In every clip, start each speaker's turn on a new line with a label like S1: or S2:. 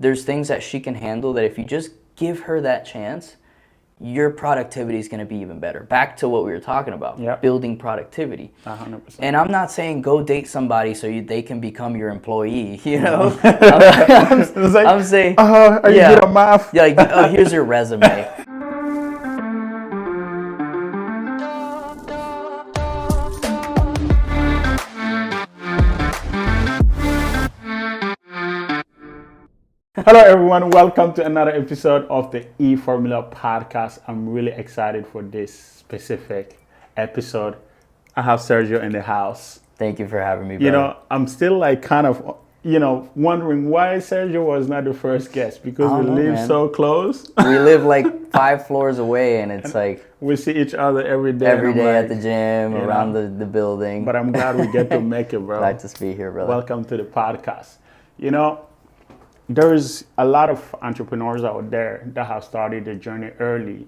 S1: there's things that she can handle that if you just give her that chance, your productivity is going to be even better. Back to what we were talking about,
S2: Yep.
S1: building productivity.
S2: 100%.
S1: And I'm not saying go date somebody so they can become your employee, you know?
S2: It's like,
S1: I'm saying,
S2: are you good at math?
S1: yeah, like, oh, here's your resume.
S2: Hello, everyone. Welcome to another episode of the E-Formula podcast. I'm really excited for this specific episode. I have Sergio in the house.
S1: Thank you for having me, brother.
S2: You know, I'm still like kind of, wondering why Sergio was not the first guest because we live so close.
S1: We live like 5 floors away, and it's like
S2: we see each other every day.
S1: Every day at the gym, around the building.
S2: But I'm glad we get to make it, bro.
S1: Glad to be here, brother.
S2: Welcome to the podcast. You know, there's a lot of entrepreneurs out there that have started their journey early,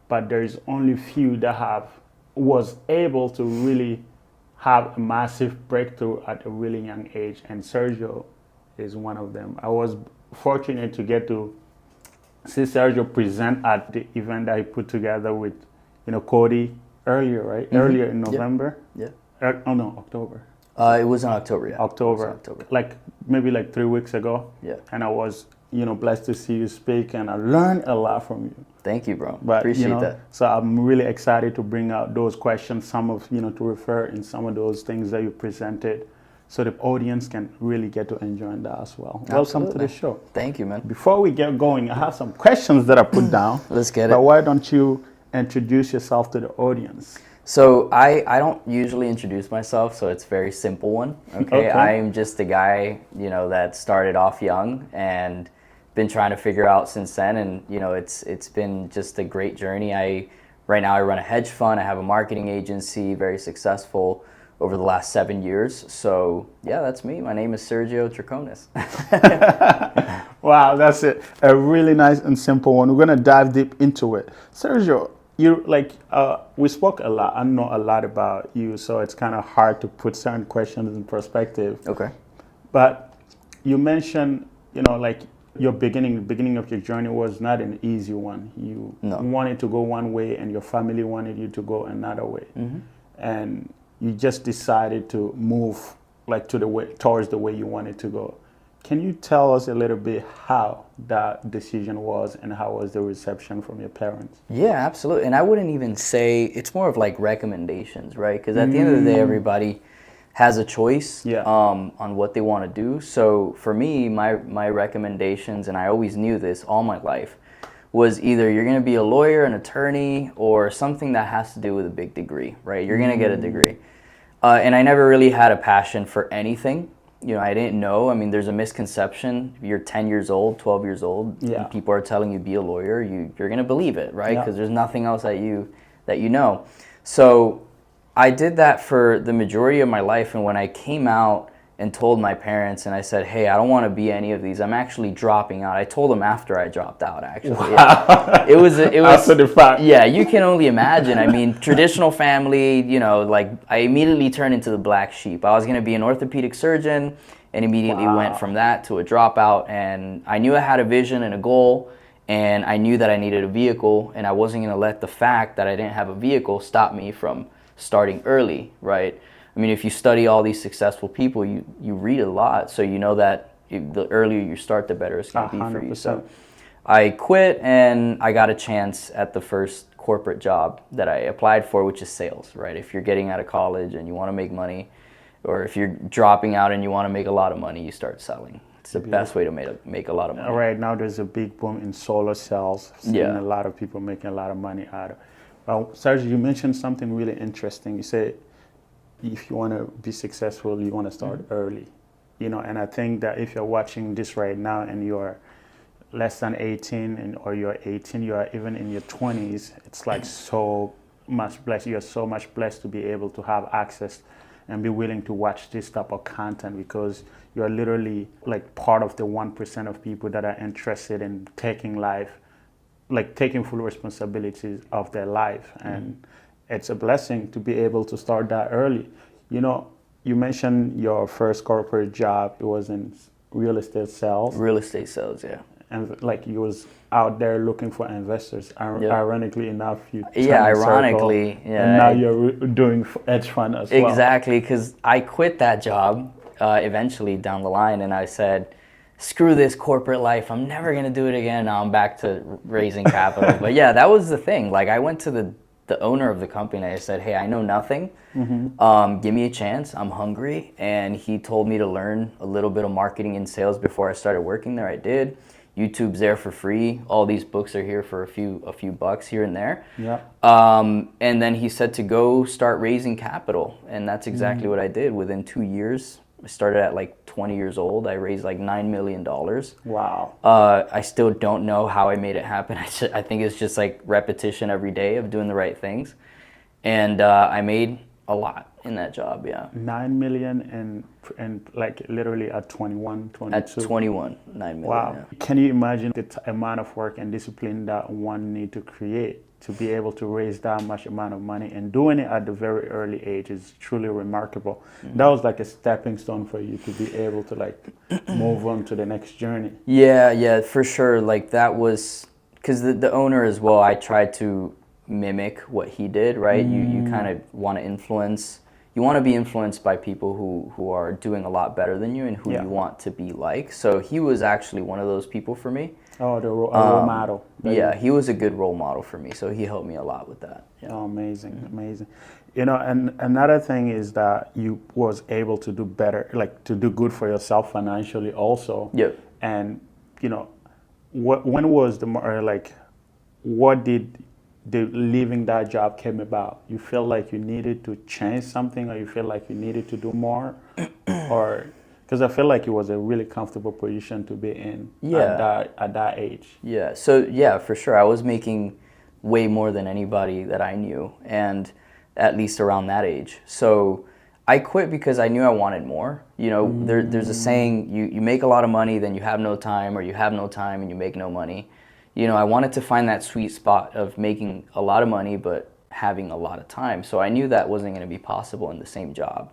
S2: but there's only few that was able to really have a massive breakthrough at a really young age, and Sergio is one of them. I was fortunate to get to see Sergio present at the event that he put together with, Cody earlier, right? Mm-hmm. Earlier in November.
S1: Yeah.
S2: October.
S1: It was in October, yeah.
S2: October. Like maybe 3 weeks ago.
S1: Yeah.
S2: And I was, blessed to see you speak, and I learned a lot from you.
S1: Thank you, bro.
S2: But,
S1: appreciate that.
S2: So I'm really excited to bring out those questions, some of, to refer in some of those things that you presented, so the audience can really get to enjoy that as well. Absolutely. Welcome to the show.
S1: Thank you, man.
S2: Before we get going, I have some questions that I put down.
S1: Let's get it.
S2: But why don't you introduce yourself to the audience?
S1: So I don't usually introduce myself, so it's a very simple one. Okay. I'm just a guy, that started off young and been trying to figure out since then, and it's been just a great journey. Right now I run a hedge fund. I have a marketing agency, very successful over the last 7 years. So yeah, that's me. My name is Sergio Troconis.
S2: Wow, that's it. A really nice and simple one. We're gonna dive deep into it. Sergio, we spoke a lot. I know a lot about you, so it's kind of hard to put certain questions in perspective.
S1: Okay.
S2: But you mentioned, your beginning of your journey was not an easy one. You wanted to go one way, and your family wanted you to go another way, and you just decided to move towards the way you wanted to go. Can you tell us a little bit how that decision was, and how was the reception from your parents?
S1: Yeah, absolutely. And I wouldn't even say, it's more of like recommendations, right? Because at the end of the day, everybody has a choice on what they want to do. So for me, my recommendations, and I always knew this all my life, was either you're going to be a lawyer, an attorney, or something that has to do with a big degree, right? You're going to get a degree. And I never really had a passion for anything. I didn't know. I mean, there's a misconception. You're 10 years old, 12 years old, and people are telling you be a lawyer. You're going to believe it, right? Because there's nothing else that you know. So I did that for the majority of my life, and when I came out and told my parents, and I said, hey, I don't want to be any of these. I'm actually dropping out. I told them after I dropped out, actually. Wow. Yeah. It was
S2: after the fact.
S1: Yeah, you can only imagine. I mean, traditional family, I immediately turned into the black sheep. I was going to be an orthopedic surgeon, and immediately went from that to a dropout. And I knew I had a vision and a goal, and I knew that I needed a vehicle, and I wasn't going to let the fact that I didn't have a vehicle stop me from starting early, right? I mean, if you study all these successful people, you read a lot, so you know that the earlier you start, the better it's going to be for you. So I quit, and I got a chance at the first corporate job that I applied for, which is sales, right? If you're getting out of college and you want to make money, or if you're dropping out and you want to make a lot of money, you start selling. It's the best way to make a lot of money.
S2: Right now, there's a big boom in solar cells. I've seen a lot of people making a lot of money out of it. Well, Sergio, you mentioned something really interesting. You said, if you want to be successful, you want to start early, and I think that if you're watching this right now and you're less than 18 or you're 18, you are even in your 20s, it's like so much blessed. You're so much blessed to be able to have access and be willing to watch this type of content, because you're literally like part of the 1% of people that are interested in taking full responsibilities of their life. And it's a blessing to be able to start that early. You mentioned your first corporate job. It was in real estate sales.
S1: Real estate sales, yeah.
S2: And like you was out there looking for investors. Ironically enough, you
S1: ironically,
S2: and now you're doing hedge fund as well.
S1: Exactly, because I quit that job eventually down the line, and I said, screw this corporate life, I'm never gonna do it again. Now I'm back to raising capital. But yeah, that was the thing. Like I went to the owner of the company, I said, hey, I know nothing. Give me a chance, I'm hungry. And he told me to learn a little bit of marketing and sales before I started working there. I did. YouTube's there for free. All these books are here for a few bucks here and there.
S2: Yeah.
S1: And then he said to go start raising capital, and that's exactly what I did. Within 2 years, I started at like 20 years old. I raised like $9 million.
S2: Wow.
S1: I still don't know how I made it happen. I think it's just like repetition every day of doing the right things, and I made a lot in that job. Yeah.
S2: 9 million and like literally at 21, 22.
S1: At 21, 9 million.
S2: Wow.
S1: Yeah.
S2: Can you imagine the amount of work and discipline that one need to create to be able to raise that much amount of money, and doing it at the very early age is truly remarkable. That was like a stepping stone for you to be able to like move on to the next journey.
S1: Yeah, for sure. Like that was, because the owner as well, I tried to mimic what he did, right? You kind of want to influence, you want to be influenced by people who are doing a lot better than you and who you want to be like. So he was actually one of those people for me.
S2: Oh, the role model.
S1: Yeah, he was a good role model for me. So he helped me a lot with that. Yeah.
S2: Oh, amazing. You know, and another thing is that you was able to do better, like to do good for yourself financially also.
S1: Yep.
S2: And, you know, when was what did the leaving that job came about? You feel like you needed to change something, or you feel like you needed to do more? Or because I feel like it was a really comfortable position to be in at that age.
S1: Yeah. So yeah, for sure. I was making way more than anybody that I knew, and at least around that age. So I quit because I knew I wanted more. You know, there's a saying, you make a lot of money, then you have no time, or you have no time and you make no money. You know, I wanted to find that sweet spot of making a lot of money but having a lot of time. So I knew that wasn't going to be possible in the same job.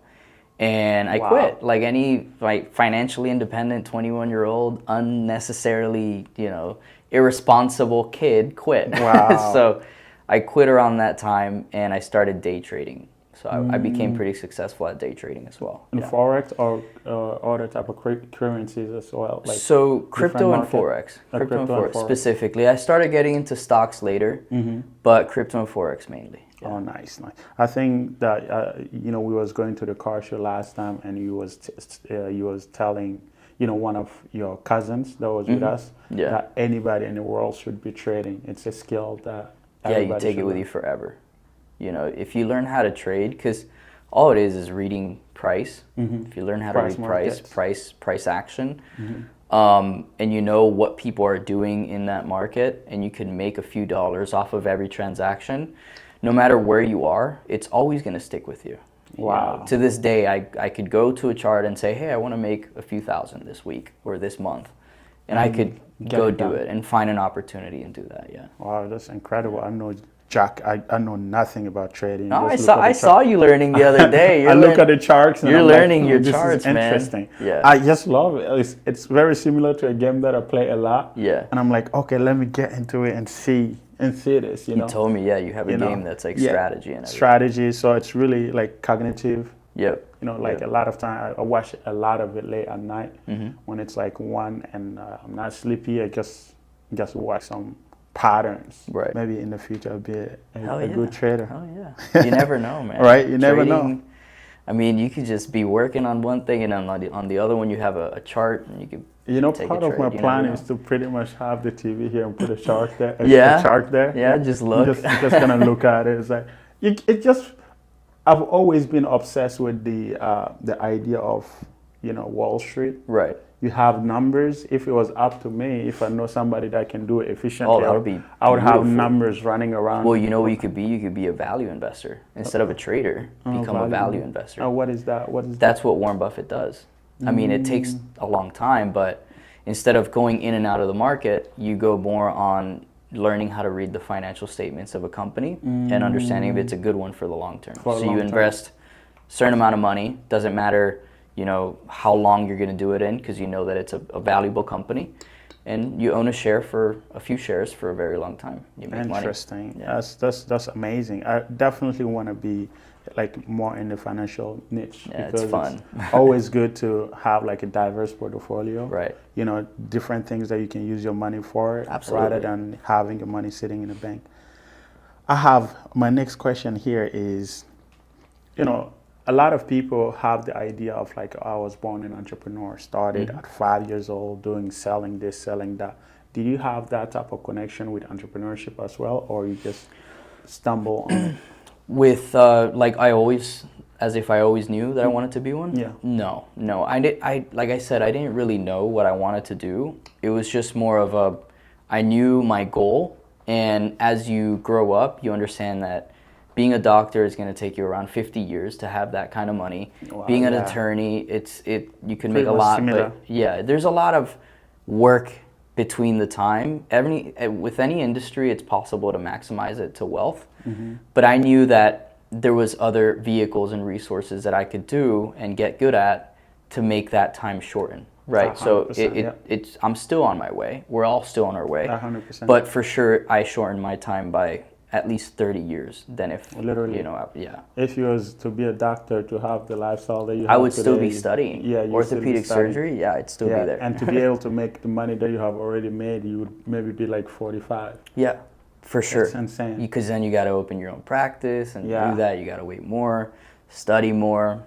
S1: And I quit. Like any financially independent 21-year-old, unnecessarily, irresponsible kid quit.
S2: Wow.
S1: So I quit around that time and I started day trading. So I became pretty successful at day trading as well.
S2: In Forex or other type of currencies as well? Like
S1: so crypto and Forex. Crypto and Forex specifically. I started getting into stocks later, but crypto and Forex mainly.
S2: Yeah. Oh, nice. I think that we was going to the car show last time, and you was telling one of your cousins that was with us that anybody in the world should be trading. It's a skill that
S1: you take it with you forever. If you learn how to trade, because all it is reading price. If you learn how to read price action, and you know what people are doing in that market, and you can make a few dollars off of every transaction, no matter where you are, it's always going to stick with you.
S2: Wow.
S1: To this day, I could go to a chart and say, hey, I want to make a few thousand this week or this month. And I could go do it and find an opportunity and do that, yeah.
S2: Wow, that's incredible. I know, Jack, I know nothing about trading.
S1: No, I saw you learning the other day.
S2: I look at the charts. And
S1: you're learning your
S2: this
S1: charts,
S2: is interesting.
S1: Man. Yeah.
S2: I just love it. It's very similar to a game that I play a lot.
S1: Yeah.
S2: And I'm like, okay, let me get into it and see this. You
S1: told me, you have a game that's like strategy and everything.
S2: Strategy. So it's really like cognitive.
S1: Yep.
S2: A lot of time I watch a lot of it late at night when it's like 1 and I'm not sleepy. I just watch some patterns.
S1: Right.
S2: Maybe in the future I'll be a good trader.
S1: Oh yeah. You never know, man.
S2: Right. You never know.
S1: I mean, you could just be working on one thing, and on the other one you have a chart, and you could.
S2: Part of my plan is to pretty much have the TV here and put a chart there.
S1: A
S2: chart there.
S1: Yeah, just look.
S2: Just gonna look at it. It's like it just. I've always been obsessed with the idea of Wall Street.
S1: Right.
S2: You have numbers. If it was up to me, if I know somebody that can do it efficiently, I would have numbers running around.
S1: Well, you know what you could be? You could be a value investor. Instead of a trader, become a value investor.
S2: What is that?
S1: That's what Warren Buffett does. I mean, it takes a long time, but instead of going in and out of the market, you go more on learning how to read the financial statements of a company and understanding if it's a good one for the long term. So you invest a certain amount of money. Doesn't matter, how long you're going to do it in, because you know that it's a valuable company, and you own a few shares for a very long time. You make
S2: Interesting.
S1: Money. Yeah.
S2: That's amazing. I definitely want to be like more in the financial niche,
S1: Yeah,
S2: because
S1: it's fun.
S2: Always good to have like a diverse portfolio.
S1: Right.
S2: Different things that you can use your money for.
S1: Absolutely.
S2: Rather than having your money sitting in a bank. My next question here is, a lot of people have the idea of like, I was born an entrepreneur, started at 5 years old selling this, selling that. Did you have that type of connection with entrepreneurship as well, or you just stumble on it?
S1: With as if I always knew that I wanted to be one?
S2: Yeah.
S1: No. Like I said, I didn't really know what I wanted to do. It was just more of I knew my goal, and as you grow up, you understand that being a doctor is going to take you around 50 years to have that kind of money.
S2: Wow,
S1: being an attorney, you can make a lot,
S2: similar.
S1: but yeah, there's a lot of work between the time. With any industry, it's possible to maximize it to wealth. Mm-hmm. But I knew that there was other vehicles and resources that I could do and get good at to make that time shorten. Right. So it's I'm still on my way. We're all still on our way.
S2: 100%.
S1: But for sure, I shortened my time by at least 30 years than if,
S2: literally,
S1: yeah.
S2: If you was to be a doctor, to have the lifestyle that you have
S1: I would
S2: today,
S1: still be studying.
S2: Yeah,
S1: orthopedic surgery, yeah, I'd still be there.
S2: And to be able to make the money that you have already made, you would maybe be like 45.
S1: Yeah, for sure.
S2: That's insane.
S1: Because then you got to open your own practice, and to do that, you got to wait more, study more,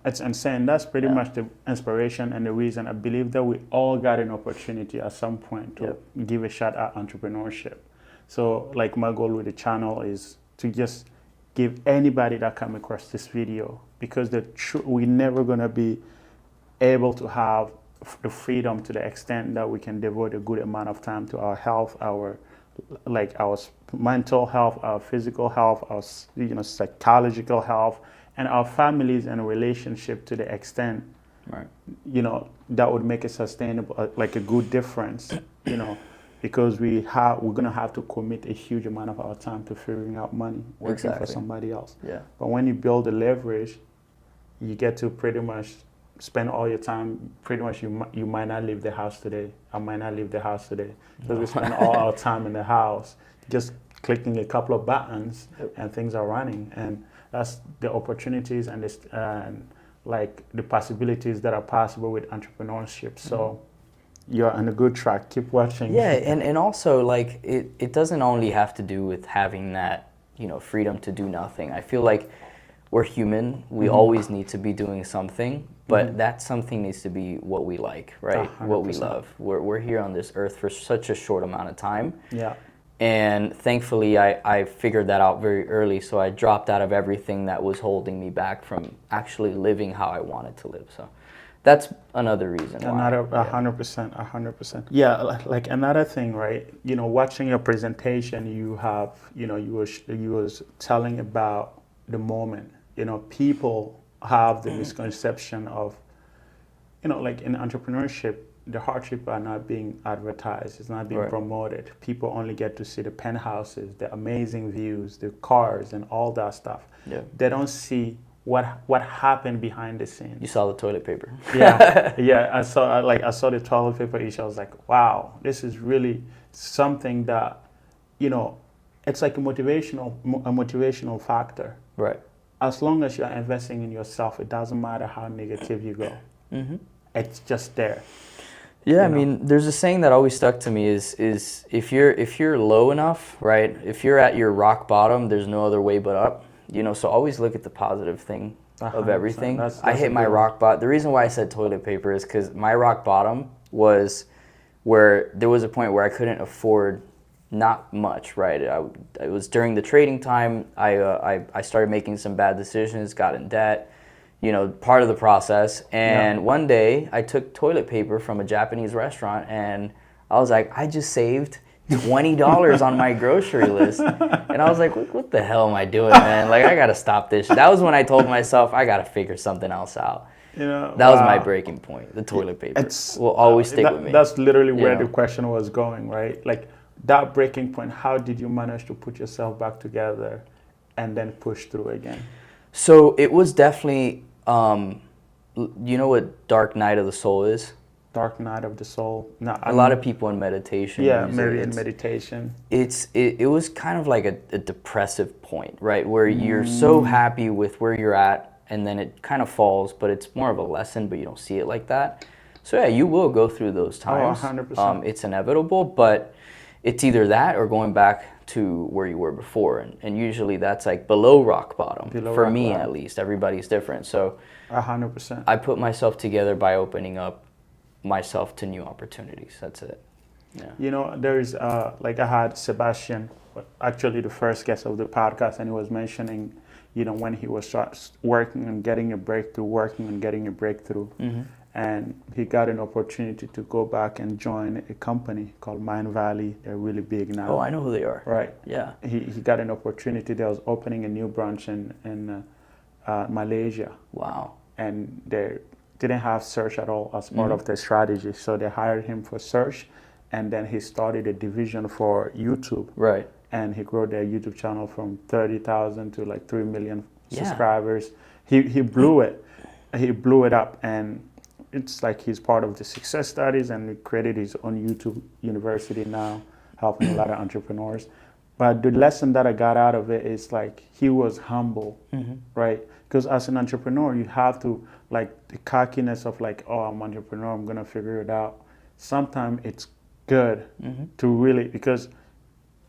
S2: It's insane. That's pretty much the inspiration and the reason I believe that we all got an opportunity at some point to give a shot at entrepreneurship. So like my goal with the channel is to just give anybody that come across this video, because we're never going to be able to have the freedom to the extent that we can devote a good amount of time to our health, our mental health, our physical health, our psychological health, and our families and relationship to the extent, that would make it sustainable, like a good difference, because we're gonna have to commit a huge amount of our time to figuring out money, working for somebody else.
S1: Yeah.
S2: But when you build the leverage, you get to pretty much spend all your time. Pretty much, you might not leave the house today. I might not leave the house today, because we spend all our time in the house just clicking a couple of buttons, and things are running. And that's the opportunities and like the possibilities that are possible with entrepreneurship. So you're on a good track. Keep watching.
S1: Yeah, and also like it doesn't only have to do with having that, freedom to do nothing. I feel like we're human. We always need to be doing something, but that something needs to be what we like, right?
S2: 100%.
S1: What we love. We're here on this earth for such a short amount of time.
S2: Yeah.
S1: And thankfully, I figured that out very early, so I dropped out of everything that was holding me back from actually living how I wanted to live. So that's another reason why.
S2: 100%. Yeah, like another thing, right? Watching your presentation, you was telling about the moment. People have the misconception of, like in entrepreneurship, the hardship are not being advertised. It's not being promoted. People only get to see the penthouses, the amazing views, the cars, and all that stuff.
S1: Yeah.
S2: They don't see what happened behind the scenes.
S1: You saw the toilet paper.
S2: Yeah. I saw the toilet paper issue. I was like, wow, this is really something that, it's like a motivational factor.
S1: Right.
S2: As long as you're investing in yourself, it doesn't matter how negative you go. Mm-hmm. It's just there.
S1: Yeah, I mean, there's a saying that always stuck to me is if you're low enough, right? If you're at your rock bottom, there's no other way but up. So always look at the positive thing of everything. That's I hit my rock bottom. The reason why I said toilet paper is because my rock bottom was where there was a point where I couldn't afford not much, right? It was during the trading time. I started making some bad decisions, got in debt. Part of the process. And one day I took toilet paper from a Japanese restaurant, and I was like, I just saved $20 on my grocery list. And I was like, what the hell am I doing, man? Like, I got to stop this. That was when I told myself, I got to figure something else out. That was my breaking point, the toilet paper. Will always stick with me.
S2: That's literally where the question was going, right? Like, that breaking point, how did you manage to put yourself back together and then push through again?
S1: So it was definitely, you know what Dark Night of the Soul is?
S2: Dark night of the soul. No,
S1: A lot of people in meditation.
S2: Yeah, maybe in meditation.
S1: It was kind of like a depressive point, right? Where you're so happy with where you're at, and then it kind of falls, but it's more of a lesson, but you don't see it like that. So yeah, you will go through those times.
S2: 100%.
S1: It's inevitable, but it's either that or going back to where you were before, and usually that's like below rock bottom. For me, at least. Everybody's different. So
S2: 100%.
S1: I put myself together by opening up myself to new opportunities. That's it. Yeah.
S2: You know, there's like I had Sebastian, actually the first guest of the podcast, and he was mentioning, you know, when he was working on getting a breakthrough, and he got an opportunity to go back and join a company called Mind Valley. They're really big now.
S1: Oh, I know who they are.
S2: Right.
S1: Yeah.
S2: He got an opportunity. They was opening a new branch in Malaysia.
S1: Wow.
S2: And they didn't have search at all as part of their strategy. So they hired him for search, and then he started a division for YouTube.
S1: Right.
S2: And he grew their YouTube channel from 30,000 to like 3 million subscribers. He blew it. He blew it up, and it's like he's part of the success studies, and he created his own YouTube university now, helping a lot of entrepreneurs. But the lesson that I got out of it is like he was humble, right? Because as an entrepreneur, you have to, like, the cockiness of like, oh, I'm an entrepreneur, I'm gonna figure it out. Sometimes it's good to really, because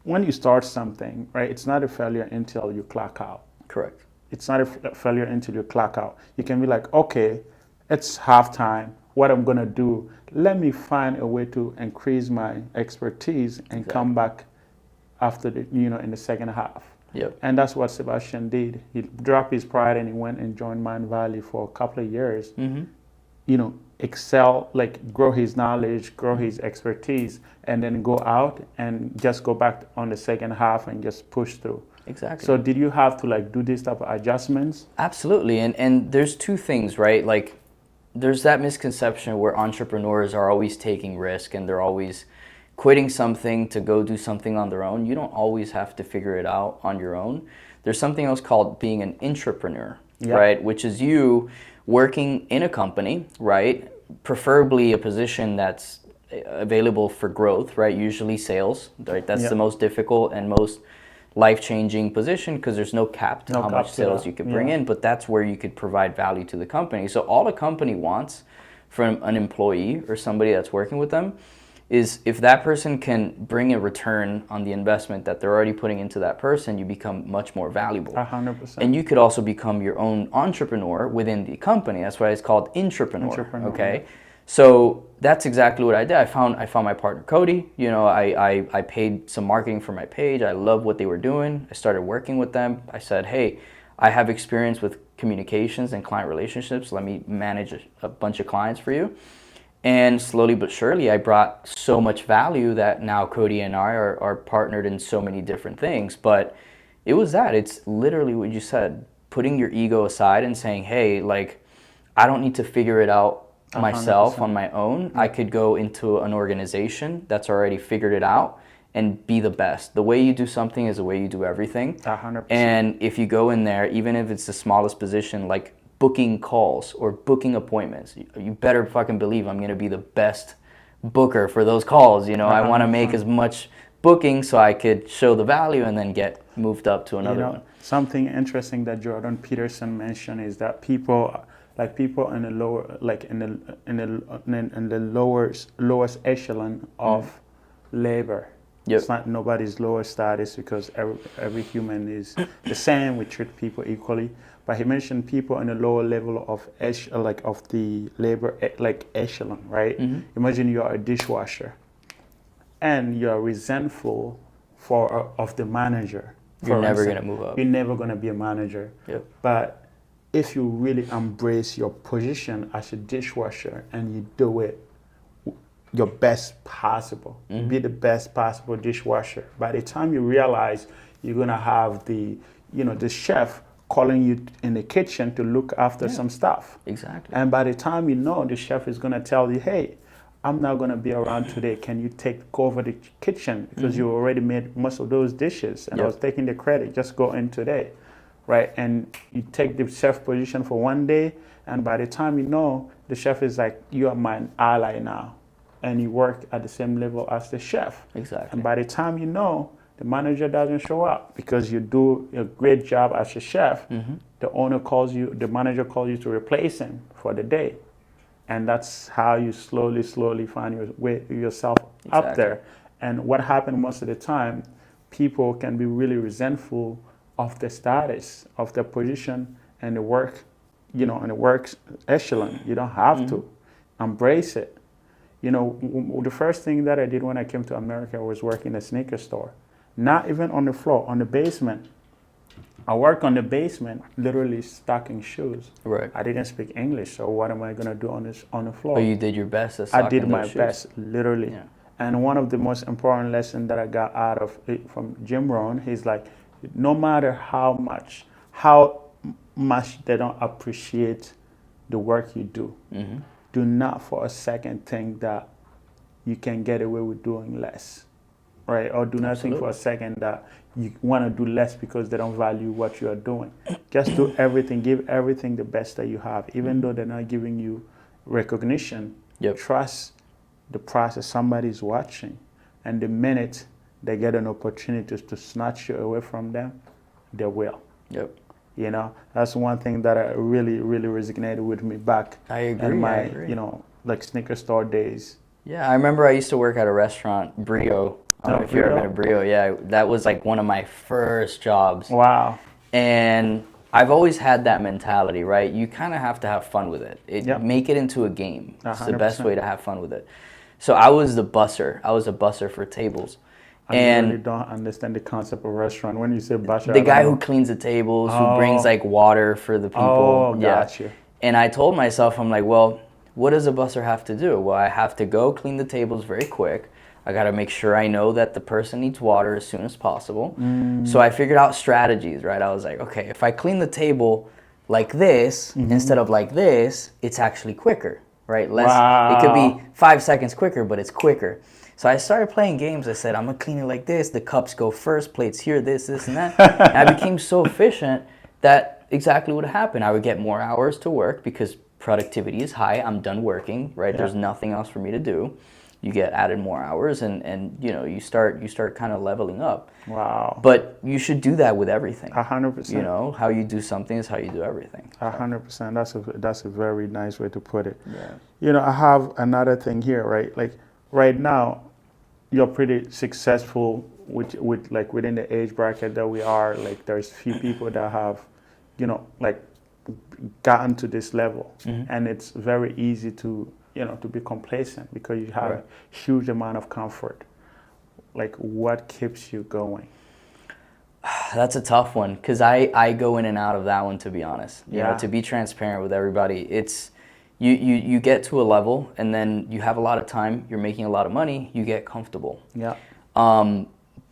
S2: when you start something, right, it's not a failure until you clock out.
S1: Correct.
S2: It's not a failure until you clock out. You can be like, okay, it's halftime. What I'm gonna do? Let me find a way to increase my expertise and come back after the, you know, in the second half.
S1: Yep.
S2: And that's what Sebastian did. He dropped his pride and he went and joined Mind Valley for a couple of years. You know, excel, like grow his knowledge, grow his expertise, and then go out and just go back on the second half and just push through.
S1: Exactly.
S2: So did you have to like do this type of adjustments?
S1: Absolutely. And there's two things, right? Like there's that misconception where entrepreneurs are always taking risk and they're always quitting something to go do something on their own. You don't always have to figure it out on your own. There's something else called being an entrepreneur, right? Which is you working in a company, right? Preferably a position that's available for growth, right? Usually sales, right? That's the most difficult and most life-changing position because there's no cap to how much sales you could bring in, but that's where you could provide value to the company. So all the company wants from an employee or somebody that's working with them is if that person can bring a return on the investment that they're already putting into that person, you become much more valuable.
S2: 100%.
S1: And you could also become your own entrepreneur within the company. That's why it's called intrapreneur. Okay. So that's exactly what I did. I found my partner Cody. You know, I paid some marketing for my page. I loved what they were doing. I started working with them. I said, hey, I have experience with communications and client relationships. Let me manage a bunch of clients for you. And slowly but surely, I brought so much value that now Cody and I are partnered in so many different things. But it was that. It's literally what you said, putting your ego aside and saying, hey, like, I don't need to figure it out myself 100%. On my own. I could go into an organization that's already figured it out and be the best. The way you do something is the way you do everything.
S2: 100%.
S1: And if you go in there, even if it's the smallest position, like booking calls or booking appointments, you better fucking believe I'm going to be the best booker for those calls. You know, 100%. I want to make as much booking so I could show the value and then get moved up to another one.
S2: Something interesting that Jordan Peterson mentioned is that people in the lower, like in the lowest echelon of labor. Yep. It's not nobody's lower status because every human is the same. We treat people equally. But he mentioned people in a lower level of the labor echelon, right? Imagine you are a dishwasher, and you are resentful of the manager.
S1: You're never gonna move up.
S2: You're never gonna be a manager.
S1: Yep.
S2: But if you really embrace your position as a dishwasher and you do it your best possible, be the best possible dishwasher. By the time you realize you're gonna have the chef calling you in the kitchen to look after some stuff.
S1: Exactly.
S2: And by the time you know, the chef is gonna tell you, hey, I'm not gonna be around today. Can you take over the kitchen because you already made most of those dishes and I was taking the credit. Just go in today, right? And you take the chef position for one day, and by the time you know, the chef is like, you are my ally now. And you work at the same level as the chef.
S1: Exactly.
S2: And by the time you know, the manager doesn't show up because you do a great job as a chef. The owner calls you, the manager calls you to replace him for the day. And that's how you slowly find yourself up there. And what happens most of the time, people can be really resentful of the status, of their position and the work, in the work echelon. You don't have to. Embrace it. The first thing that I did when I came to America was work in a sneaker store. Not even on the floor, on the basement. I work on the basement, literally stocking shoes.
S1: Right.
S2: I didn't speak English, so what am I gonna do on the floor?
S1: But you did your best at
S2: I did
S1: stocking
S2: my
S1: those shoes.
S2: best, literally.
S1: Yeah.
S2: And one of the most important lessons that I got out of it from Jim Rohn, he's like, no matter how much they don't appreciate the work you do, do not for a second think that you can get away with doing less, right? Or do not think for a second that you want to do less because they don't value what you are doing. Just do everything, give everything the best that you have, even though they're not giving you recognition. Trust the process. Somebody's watching, and the minute they get an opportunity to snatch you away from them, they will. That's one thing that really resonated with me back in my like sneaker store days.
S1: Yeah, I remember I used to work at a restaurant, Brio. I don't know if you've ever been to Brio. Yeah, that was like one of my first jobs.
S2: Wow.
S1: And I've always had that mentality, right? You kind of have to have fun with it. Make it into a game. It's the best way to have fun with it. So I was the busser. I was a busser for tables.
S2: I really don't understand the concept of restaurant. When you say busser,
S1: the guy who cleans the tables, who brings like water for the people.
S2: Oh, gotcha.
S1: And I told myself, I'm like, well, what does a busser have to do? Well, I have to go clean the tables very quick. I got to make sure I know that the person needs water as soon as possible. So I figured out strategies, right? I was like, okay, if I clean the table like this instead of like this, it's actually quicker, right? It could be 5 seconds quicker, but it's quicker. So I started playing games. I said, I'm going to clean it like this. The cups go first, plates here, this, and that. And I became so efficient that exactly what happened. I would get more hours to work because productivity is high. I'm done working, right? There's nothing else for me to do. You get added more hours and you start kind of leveling up.
S2: Wow.
S1: But you should do that with everything.
S2: 100%.
S1: How you do something is how you do everything.
S2: 100%. That's a very nice way to put it.
S1: Yeah.
S2: I have another thing here, right? Like right now, you're pretty successful with like within the age bracket that we are. Like there's few people that have, like gotten to this level, and it's very easy to be complacent because you have a huge amount of comfort. Like what keeps you going?
S1: That's a tough one because I go in and out of that one, to be honest. You know, to be transparent with everybody, it's you get to a level and then you have a lot of time, you're making a lot of money, you get comfortable.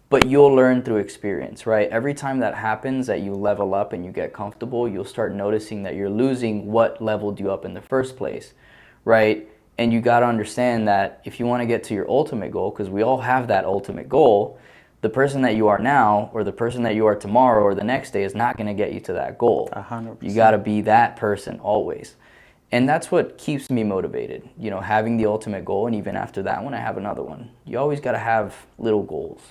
S1: But you'll learn through experience, right? Every time that happens, that you level up and you get comfortable, you'll start noticing that you're losing what leveled you up in the first place, right? And you got to understand that if you want to get to your ultimate goal, because we all have that ultimate goal, the person that you are now or the person that you are tomorrow or the next day is not going to get you to that goal.
S2: 100%.
S1: You got to be that person always. And that's what keeps me motivated, having the ultimate goal. And even after that one, I have another one. You always got to have little goals.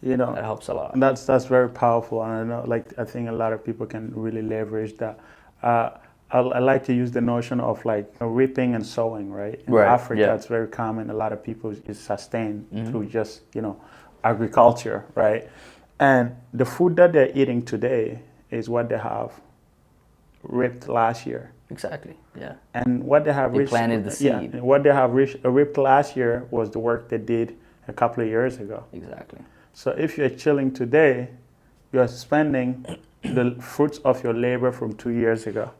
S1: That helps a lot.
S2: That's very powerful. And I know, I think a lot of people can really leverage that. I like to use the notion of reaping and sowing, right? In Africa, it's very common. A lot of people is sustained through just, agriculture, right? And the food that they're eating today is what they have reaped last year.
S1: Exactly, yeah.
S2: And what they have
S1: planted the seed.
S2: What they have reaped last year was the work they did a couple of years ago.
S1: Exactly.
S2: So if you're chilling today, you're spending the fruits of your labor from 2 years ago.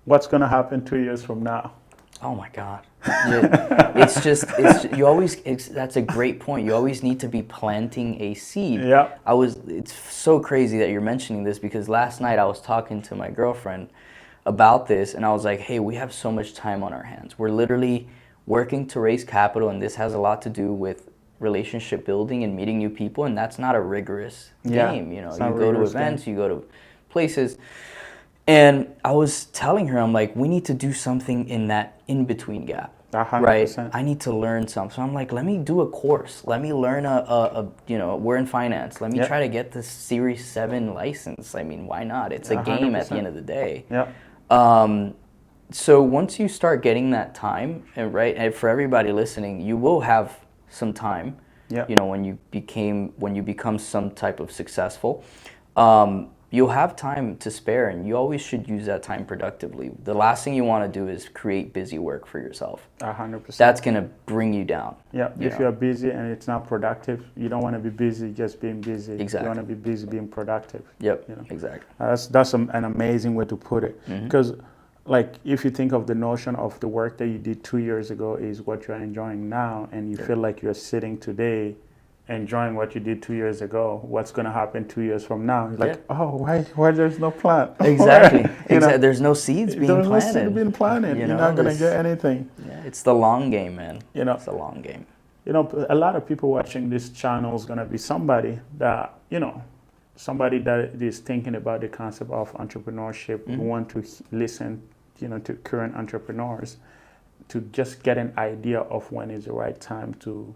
S2: What's going to happen 2 years from now?
S1: Oh my God. That's a great point. You always need to be planting a seed. It's so crazy that you're mentioning this because last night I was talking to my girlfriend about this and I was like, hey, we have so much time on our hands. We're literally working to raise capital and this has a lot to do with relationship building and meeting new people, and that's not a rigorous game. You go to events, you go to places. And I was telling her, I'm like, we need to do something in that in-between gap.
S2: 100%.
S1: Right? I need to learn something. So I'm like, let me do a course. Let me learn we're in finance. Let me try to get this Series 7 license. I mean, why not? It's a game
S2: 100%.
S1: at the end of the day.
S2: Yeah.
S1: So once you start getting that time, and for everybody listening, you will have some time.
S2: Yeah.
S1: When you become some type of successful, you'll have time to spare, and you always should use that time productively. The last thing you want to do is create busy work for yourself.
S2: 100%.
S1: That's going to bring you down.
S2: Yeah, if you're busy and it's not productive, you don't want to be busy just being busy.
S1: Exactly.
S2: You want to be busy being productive.
S1: Yep, exactly.
S2: That's an amazing way to put it. Because like if you think of the notion of the work that you did 2 years ago is what you're enjoying now, and you feel like you're sitting today enjoying what you did 2 years ago, what's going to happen 2 years from now? You're like, oh, why there's no plan?
S1: Exactly. There's no seeds being planted.
S2: There's no seed being planted. You're not going to get anything.
S1: Yeah, it's the long game, man. It's the long game.
S2: A lot of people watching this channel is going to be somebody that is thinking about the concept of entrepreneurship, who want to listen, to current entrepreneurs to just get an idea of when is the right time to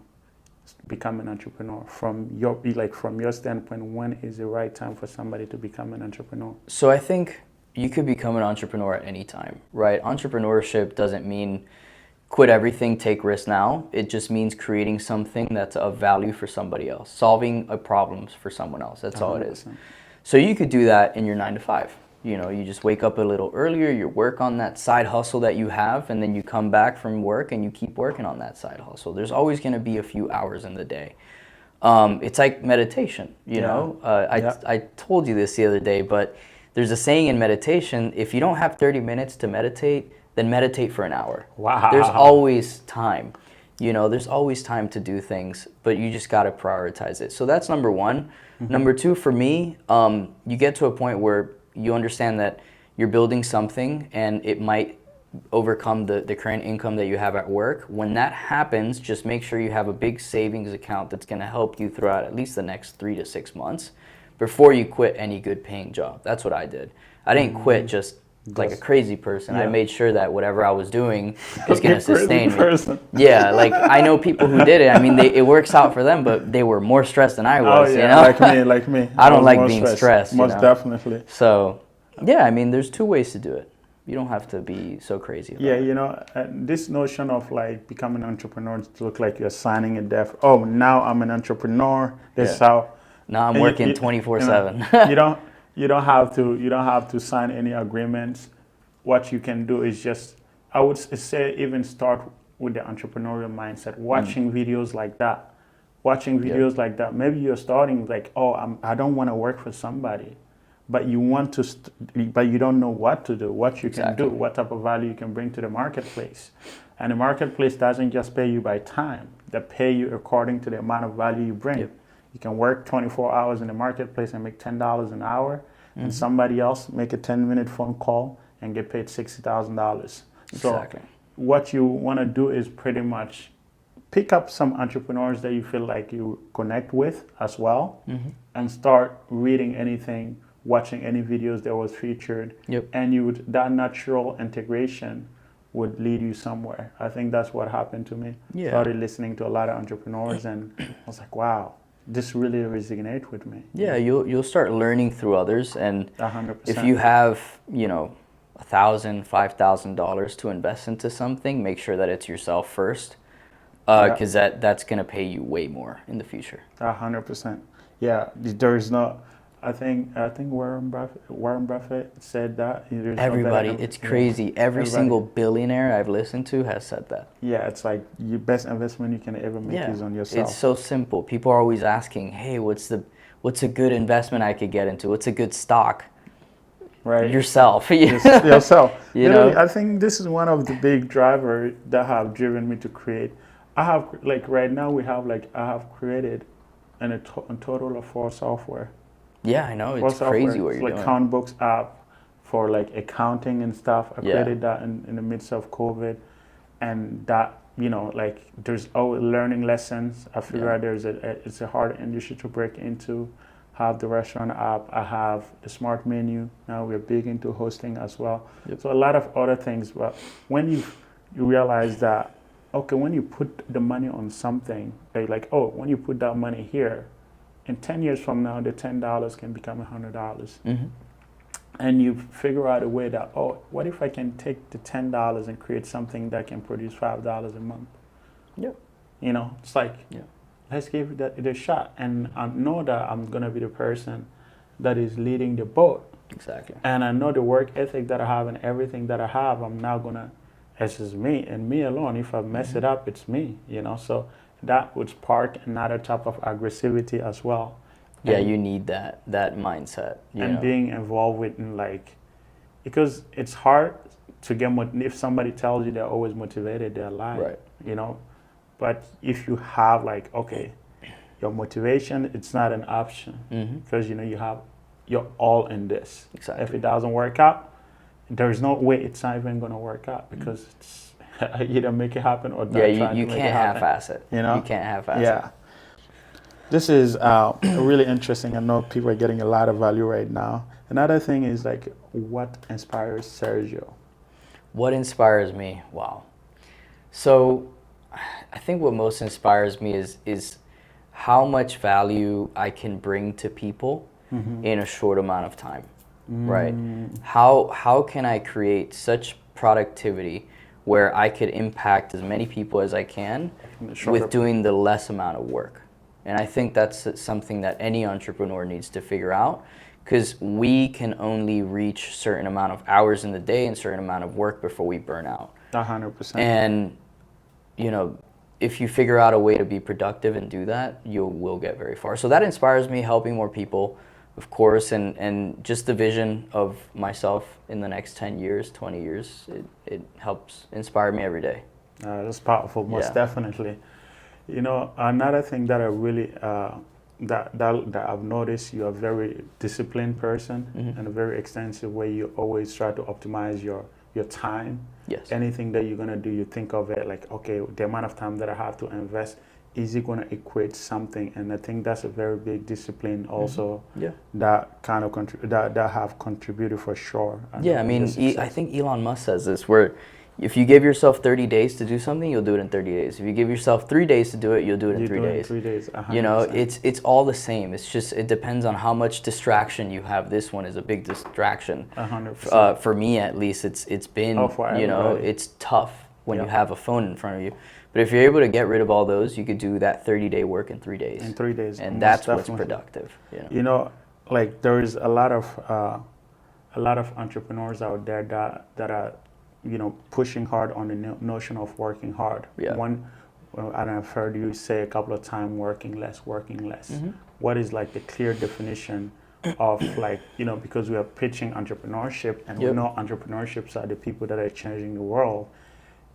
S2: become an entrepreneur. From your standpoint, when is the right time for somebody to become an entrepreneur?
S1: So I think you could become an entrepreneur at any time, right? Entrepreneurship doesn't mean quit everything, take risks now. It just means creating something that's of value for somebody else, solving a problem for someone else. That's 100%. All it is. So you could do that in your 9 to 5. You just wake up a little earlier, you work on that side hustle that you have, and then you come back from work and you keep working on that side hustle. There's always going to be a few hours in the day. It's like meditation, I told you this the other day, but there's a saying in meditation: if you don't have 30 minutes to meditate, then meditate for an hour.
S2: Wow.
S1: There's always time. There's always time to do things, but you just got to prioritize it. So that's number one. Number two, for me, you get to a point where you understand that you're building something and it might overcome the current income that you have at work. When that happens, just make sure you have a big savings account that's going to help you throughout at least the next 3 to 6 months before you quit any good paying job. That's what I did. I didn't quit just like a crazy person. I made sure that whatever I was doing is going to sustain me. Yeah, like I know people who did it. I mean, it works out for them, but they were more stressed than I was.
S2: Like me.
S1: I don't like being stressed.
S2: Most definitely.
S1: So, yeah, I mean, there's 2 ways to do it. You don't have to be so crazy about it.
S2: This notion of like becoming an entrepreneur to look like you're signing a debt. Oh, now I'm an entrepreneur. This is how.
S1: Now I'm working 24/7.
S2: You don't have to sign any agreements. What you can do is just, I would say, even start with the entrepreneurial mindset, watching videos like that. Maybe you're starting like, I don't want to work for somebody, but you want to, but you don't know what to do, what you can do, what type of value you can bring to the marketplace. And the marketplace doesn't just pay you by time; they pay you according to the amount of value you bring. You can work 24 hours in the marketplace and make $10 an hour, and somebody else make a 10-minute phone call and get paid $60,000. So what you want to do is pretty much pick up some entrepreneurs that you feel like you connect with as well, and start reading anything, watching any videos that was featured, and that natural integration would lead you somewhere. I think that's what happened to me. Started listening to a lot of entrepreneurs, and I was like, wow, this really resonates with me.
S1: Yeah, you'll start learning through others, and
S2: 100%.
S1: If you have $1,000, $5,000 to invest into something, make sure that it's yourself first, because that's gonna pay you way more in the future.
S2: 100%. Yeah, there is no. I think Warren Buffett said that.
S1: Everybody, it's crazy. Every single billionaire I've listened to has said that.
S2: Yeah, it's like your best investment you can ever make is on yourself.
S1: It's so simple. People are always asking, "Hey, what's a good investment I could get into? What's a good stock?"
S2: Right.
S1: Yourself.
S2: Yourself. I think this is one of the big drivers that have driven me to create. I have right now I have created a total of 4 software.
S1: Yeah, I know. It's crazy what you're doing.
S2: Like CountBooks app for like accounting and stuff. I created that in the midst of COVID, and that there's always learning lessons. I figure out it's a hard industry to break into. have the restaurant app. I have the smart menu. Now we're big into hosting as well.
S1: Yep.
S2: So a lot of other things. But when you realize that, okay, when you put the money on something, they're like, oh, when you put that money here, in 10 years from now, the $10 can become $100.
S1: Mm-hmm.
S2: And you figure out a way that, oh, what if I can take the $10 and create something that can produce $5 a month?
S1: Yep.
S2: You know, it's like,
S1: yeah.
S2: Let's give it a shot. And I know that I'm going to be the person that is leading the boat.
S1: Exactly.
S2: And I know the work ethic that I have and everything that I have, I'm now going to, it's just me and me alone. If I mess it up, it's me, you know. So that would spark another type of aggressivity as well.
S1: Yeah,
S2: and,
S1: you need that mindset.
S2: And
S1: know.
S2: being involved with, like, because it's hard to get, if somebody tells you they're always motivated, they're lying,
S1: right.
S2: You know. But if you have, like, okay, your motivation, it's not an option because, you know, you're all in this.
S1: Exactly.
S2: If it doesn't work out, there's no way it's not even going to work out because it's either make it happen or not.
S1: Yeah, you can't half-ass it.
S2: You know?
S1: You can't half-ass it.
S2: Yeah. This is really interesting. I know people are getting a lot of value right now. Another thing is, like, what inspires Sergio?
S1: What inspires me? Wow. So I think what most inspires me is how much value I can bring to people in a short amount of time, right? How can I create such productivity where I could impact as many people as I can with doing the less amount of work? And I think that's something that any entrepreneur needs to figure out, because we can only reach certain amount of hours in the day and certain amount of work before we burn out.
S2: 100%.
S1: And you know, if you figure out a way to be productive and do that, you will get very far. So that inspires me, helping more people, of course, and just the vision of myself in the next 10 years, 20 years, it helps inspire me every day.
S2: That's powerful, most definitely. You know, another thing that I really, that I've noticed, you're a very disciplined person in a very extensive way. You always try to optimize your time.
S1: Yes.
S2: Anything that you're going to do, you think of it like, okay, the amount of time that I have to invest, is it going to equate something? And I think that's a very big discipline also that kind of that have contributed for sure.
S1: Yeah, I mean, I think Elon Musk says this, where if you give yourself 30 days to do something, you'll do it in 30 days. If you give yourself 3 days to do it, you'll do it in 3 days.
S2: 3 days, 100%.
S1: You know, it's all the same. It's just, it depends on how much distraction you have. This one is a big distraction.
S2: 100%.
S1: For me, at least, it's been, you know, it's tough when you have a phone in front of you. But if you're able to get rid of all those, you could do that 30-day work in 3 days.
S2: In 3 days.
S1: And that's what's productive.
S2: You know, like, there is a lot of entrepreneurs out there that are, you know, pushing hard on the notion of working hard.
S1: Yeah.
S2: And I've heard you say a couple of times, working less. What is, like, the clear definition of, like, you know, because we are pitching entrepreneurship, and we know entrepreneurships are the people that are changing the world,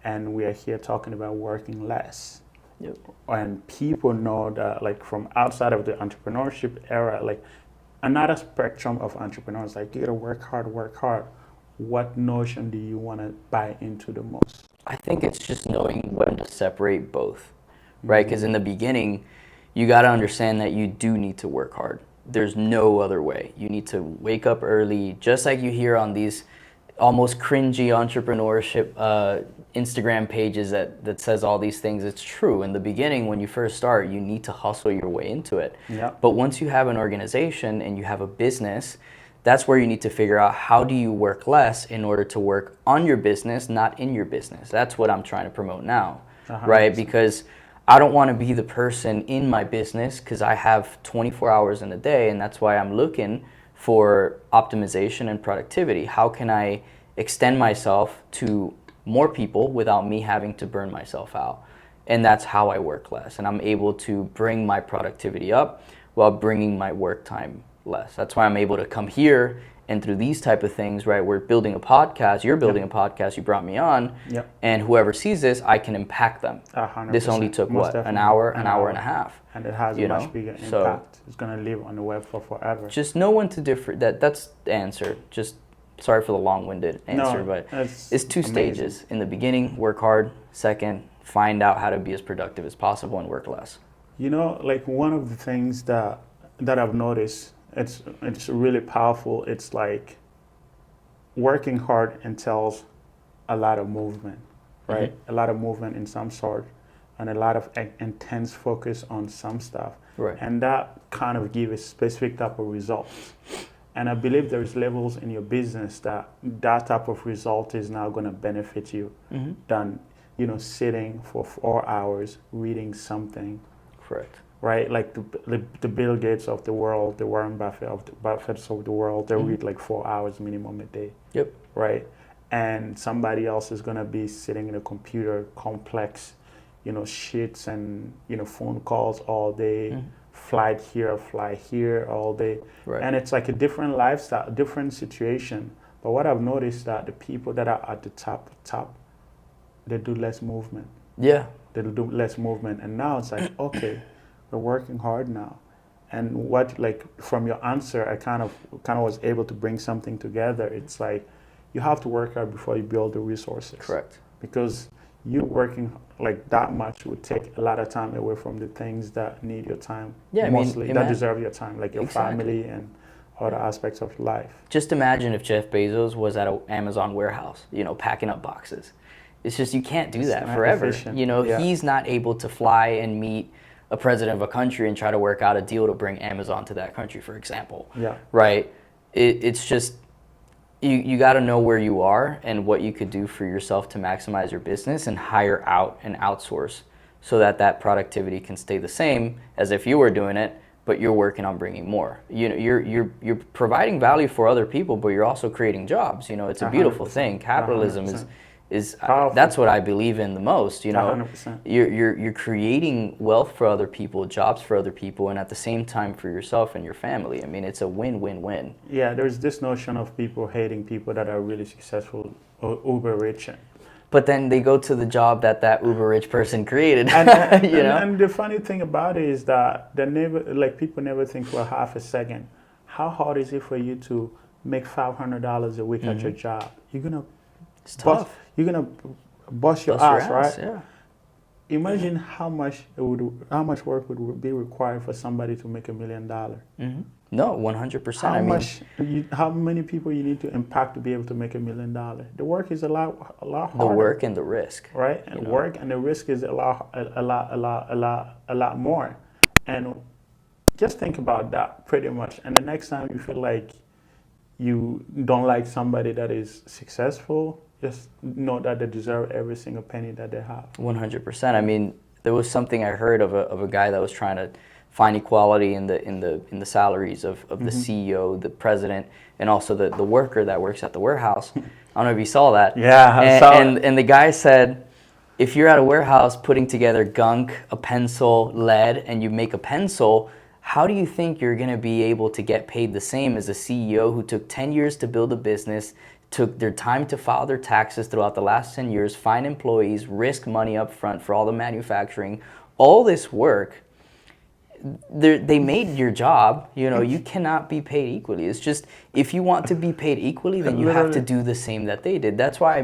S2: and we are here talking about working less.
S1: Yep.
S2: And people know that, like, from outside of the entrepreneurship era, like, another spectrum of entrepreneurs, like, you gotta work hard. What notion do you want to buy into the most?
S1: I think it's just knowing when to separate both, right? Because in the beginning, you got to understand that you do need to work hard. There's no other way. You need to wake up early, just like you hear on these almost cringy entrepreneurship Instagram pages that says all these things. It's true. In the beginning, when you first start, you need to hustle your way into it.
S2: Yeah.
S1: But once you have an organization and you have a business, that's where you need to figure out, how do you work less in order to work on your business, not in your business. That's what I'm trying to promote now, right? Because I don't want to be the person in my business, because I have 24 hours in a day, and that's why I'm looking for optimization and productivity. How can I extend myself to more people without me having to burn myself out? And that's how I work less. And I'm able to bring my productivity up while bringing my work time less. That's why I'm able to come here and through these type of things, right? We're building a podcast, you're building a podcast, you brought me on, and whoever sees this, I can impact them.
S2: 100%.
S1: This only took what? An hour and a half.
S2: And it has a much bigger impact. So, it's going to live on the web for forever.
S1: Just know when to differ. That's the answer. Just sorry for the long-winded answer, but it's two stages. In the beginning, work hard. Second, find out how to be as productive as possible and work less.
S2: You know, like, one of the things that I've noticed it's really powerful. It's like working hard entails a lot of movement, right? A lot of movement in some sort, and a lot of intense focus on some stuff.
S1: Right.
S2: And that kind of gives a specific type of results. And I believe there's levels in your business that type of result is now going to benefit you than, sitting for 4 hours reading something.
S1: Correct.
S2: Right? Like the Bill Gates of the world, the Warren Buffetts of the world, they read like 4 hours minimum a day.
S1: Yep.
S2: Right? And somebody else is going to be sitting in a computer, complex, sheets and, phone calls all day, fly here all day.
S1: Right.
S2: And it's like a different lifestyle, different situation. But what I've noticed that the people that are at the top, they do less movement.
S1: Yeah.
S2: They do less movement. And now it's like, okay, we're working hard now. And what, like, from your answer, I kind of was able to bring something together. It's like, you have to work hard before you build the resources.
S1: Correct.
S2: Because you working like that much would take a lot of time away from the things that need your time.
S1: Yeah,
S2: mostly that deserve your time, like your family and other aspects of life.
S1: Just imagine if Jeff Bezos was at an Amazon warehouse, packing up boxes. It's just, you can't do that forever.
S2: Efficient.
S1: He's not able to fly and meet a president of a country and try to work out a deal to bring Amazon to that country, for example.
S2: Yeah.
S1: Right? It's just, you got to know where you are and what you could do for yourself to maximize your business and hire out and outsource so that productivity can stay the same as if you were doing it, but you're working on bringing more. You're providing value for other people, but you're also creating jobs. It's a beautiful thing. Capitalism
S2: 100%.
S1: is
S2: Powerful.
S1: That's what I believe in the most.
S2: 100%.
S1: You're creating wealth for other people, jobs for other people, and at the same time for yourself and your family. I mean, it's a win-win-win.
S2: Yeah, there's this notion of people hating people that are really successful or uber rich.
S1: But then they go to the job that uber rich person created.
S2: And the funny thing about it is that people never think for half a second, how hard is it for you to make $500 a week at your job?
S1: It's tough.
S2: You're gonna bust your ass, right?
S1: Yeah.
S2: Imagine how much work would be required for somebody to make $1 million.
S1: Mm-hmm. No, 100%.
S2: How many people you need to impact to be able to make $1 million? The work is a lot harder.
S1: The work and the risk,
S2: right? And work and the risk is a lot more. And just think about that, pretty much. And the next time you feel like you don't like somebody that is successful, just know that they deserve every single penny that they have.
S1: 100%. I mean, there was something I heard of a guy that was trying to find equality in the salaries of the CEO, the president, and also the worker that works at the warehouse. I don't know if you saw that.
S2: Yeah, I saw it.
S1: And the guy said, if you're at a warehouse putting together gunk, a pencil, lead, and you make a pencil, how do you think you're going to be able to get paid the same as a CEO who took 10 years to build a business, took their time to file their taxes throughout the last 10 years, find employees, risk money up front for all the manufacturing, all this work? They made your job. You cannot be paid equally. It's just, if you want to be paid equally, then you have to do the same that they did. That's why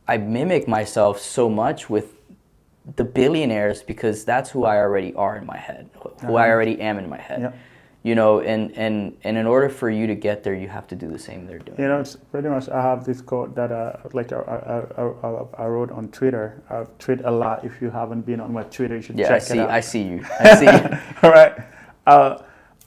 S1: I mimic myself so much with the billionaires, because that's who I already are in my head, who I already am in my head.
S2: Yep.
S1: And in order for you to get there, you have to do the same they're doing.
S2: It's pretty much, I have this quote that I wrote on Twitter. I tweet a lot. If you haven't been on my Twitter, you should check it out.
S1: I see you. All
S2: right.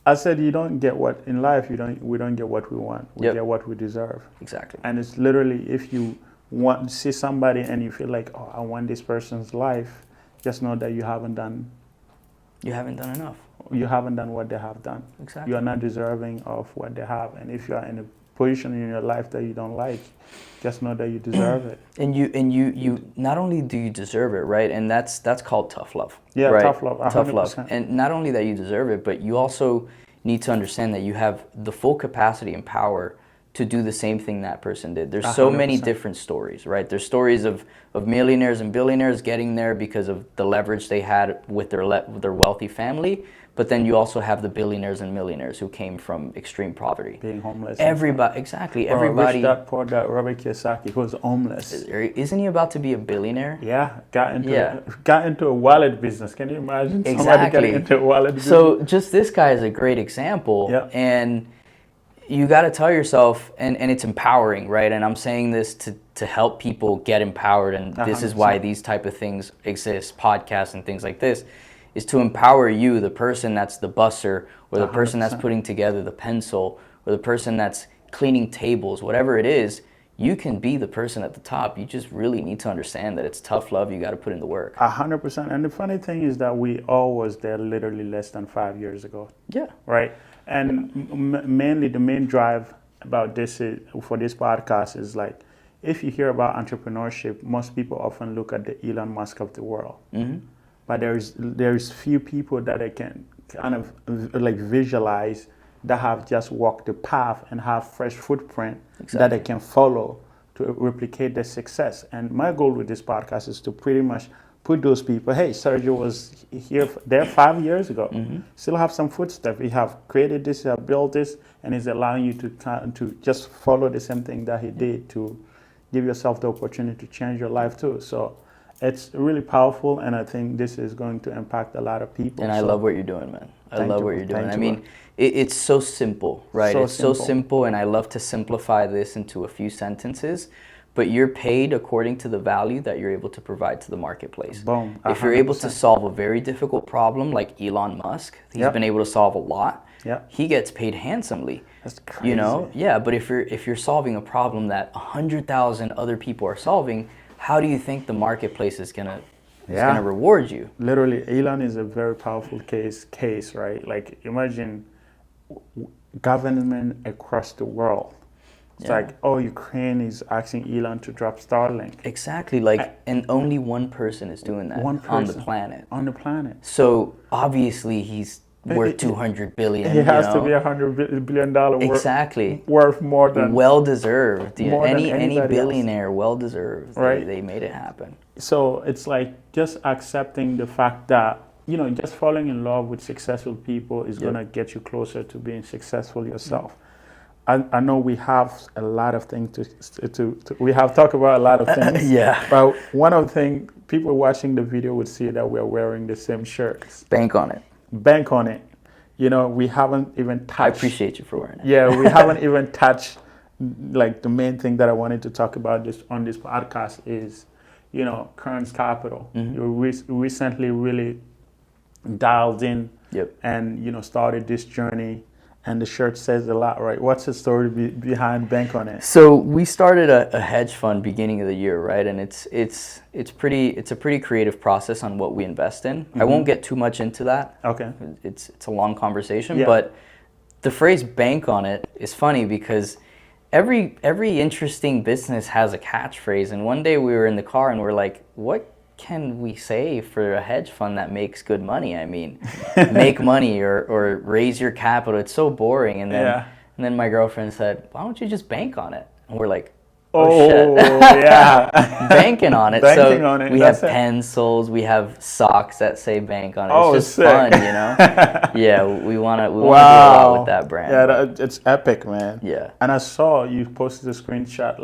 S2: I said, you don't get what in life. We don't get what we want. We get what we deserve.
S1: Exactly.
S2: And it's literally, if you want to see somebody and you feel like, oh, I want this person's life, just know that you haven't done
S1: enough.
S2: You haven't done what they have done.
S1: Exactly.
S2: You are not deserving of what they have. And if you are in a position in your life that you don't like, just know that you deserve it.
S1: And you not only do you deserve it, right? And that's called tough love.
S2: Yeah,
S1: right?
S2: tough love. 100%.
S1: Tough love. And not only that you deserve it, but you also need to understand that you have the full capacity and power to do the same thing that person did. There's
S2: 100%.
S1: so many different stories, right? There's stories of millionaires and billionaires getting there because of the leverage they had with their wealthy family. But then you also have the billionaires and millionaires who came from extreme poverty.
S2: Being homeless.
S1: Everybody, exactly. Everybody.
S2: Rich Dad Poor Dad, Robert Kiyosaki, who was homeless.
S1: Isn't he about to be a billionaire?
S2: Yeah, got into a wallet business. Can you imagine somebody
S1: Exactly.
S2: getting into a wallet business?
S1: So just this guy is a great example.
S2: Yeah.
S1: And you got to tell yourself, and it's empowering, right? And I'm saying this to help people get empowered. And this
S2: 100%.
S1: is why these type of things exist, podcasts and things like this, is to empower you, the person that's the busser, or the
S2: 100%.
S1: person that's putting together the pencil, or the person that's cleaning tables, whatever it is. You can be the person at the top. You just really need to understand that it's tough love. You got to put in the work.
S2: 100%. And the funny thing is that we all was there literally less than 5 years ago.
S1: Yeah.
S2: Right. And mainly the main drive about this for this podcast is like, if you hear about entrepreneurship, most people often look at the Elon Musk of the world. Mm-hmm. But there's few people that I can kind of like visualize that have just walked the path and have fresh footprint that they can follow to replicate their success. And my goal with this podcast is to pretty much put those people, hey, Sergio was there 5 years ago. Mm-hmm. Still have some footsteps. We have created this, we have built this, and it's allowing you to just follow the same thing that he did to give yourself the opportunity to change your life too. So it's really powerful, and I think this is going to impact a lot of people.
S1: And I love what you're doing, man. I love what you're doing. I mean, it's so simple, right? It's so simple, and I love to simplify this into a few sentences. But you're paid according to the value that you're able to provide to the marketplace.
S2: Boom. 100%.
S1: If you're able to solve a very difficult problem like Elon Musk, he's been able to solve a lot. He gets paid handsomely.
S2: That's crazy.
S1: You know? Yeah, but if you're solving a problem that 100,000 other people are solving, how do you think the marketplace is gonna reward you?
S2: Literally, Elon is a very powerful case, right? Like, imagine government across the world. It's like, oh, Ukraine is asking Elon to drop Starlink.
S1: Exactly, and only one person is doing that on the planet.
S2: On the planet.
S1: So obviously he's worth 200 billion.
S2: He has to be $100 billion
S1: exactly
S2: worth more than
S1: well deserved. Any
S2: billionaire
S1: else. Well deserved.
S2: Right.
S1: They made it happen.
S2: So it's like just accepting the fact that just falling in love with successful people is gonna get you closer to being successful yourself. I know we have a lot of things we have talked about a lot of things. But one of the things people watching the video would see that we're wearing the same shirts.
S1: Bank on it.
S2: Bank on it. We haven't even touched.
S1: I appreciate you for wearing it.
S2: Yeah, we haven't even touched like the main thing that I wanted to talk about on this podcast is, Kearns Capital. Mm-hmm. You recently really dialed in and started this journey. And the shirt says a lot, right? What's the story behind Bank on It?
S1: So we started a hedge fund beginning of the year, right? And it's a pretty creative process on what we invest in. Mm-hmm. I won't get too much into that.
S2: Okay.
S1: It's a long conversation, but the phrase "bank on it" is funny because every interesting business has a catchphrase. And one day we were in the car and we're like, what can we say for a hedge fund that makes good money? I mean, make money or raise your capital. It's so boring. And then my girlfriend said, why don't you just bank on it? And we're like, oh shit. Banking on it.
S2: Banking on it.
S1: We have pencils. We have socks that say bank on it. It's just fun, we want to do a lot with that brand.
S2: Yeah, it's epic, man.
S1: Yeah.
S2: And I saw you posted a screenshot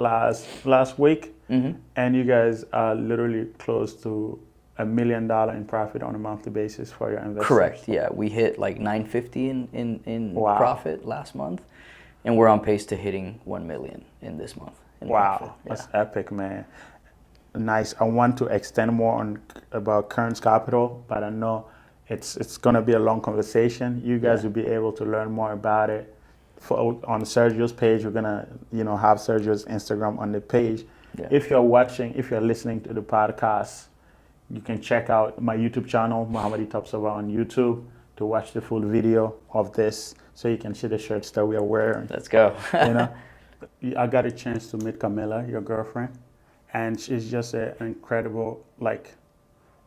S2: last week. Mm-hmm. And you guys are literally close to $1 million in profit on a monthly basis for your investors.
S1: Correct. Yeah, we hit like $950 in profit last month, and we're on pace to hitting $1 million in this month.
S2: That's epic, man. Nice. I want to extend more about Kearns Capital, but I know it's gonna be a long conversation. You guys will be able to learn more about it on Sergio's page. We're gonna have Sergio's Instagram on the page. Yeah. If you're listening to the podcast, you can check out my YouTube channel, Muhammadi Topsava on YouTube, to watch the full video of this so you can see the shirts that we are wearing.
S1: Let's go.
S2: I got a chance to meet Camilla, your girlfriend, and she's just an incredible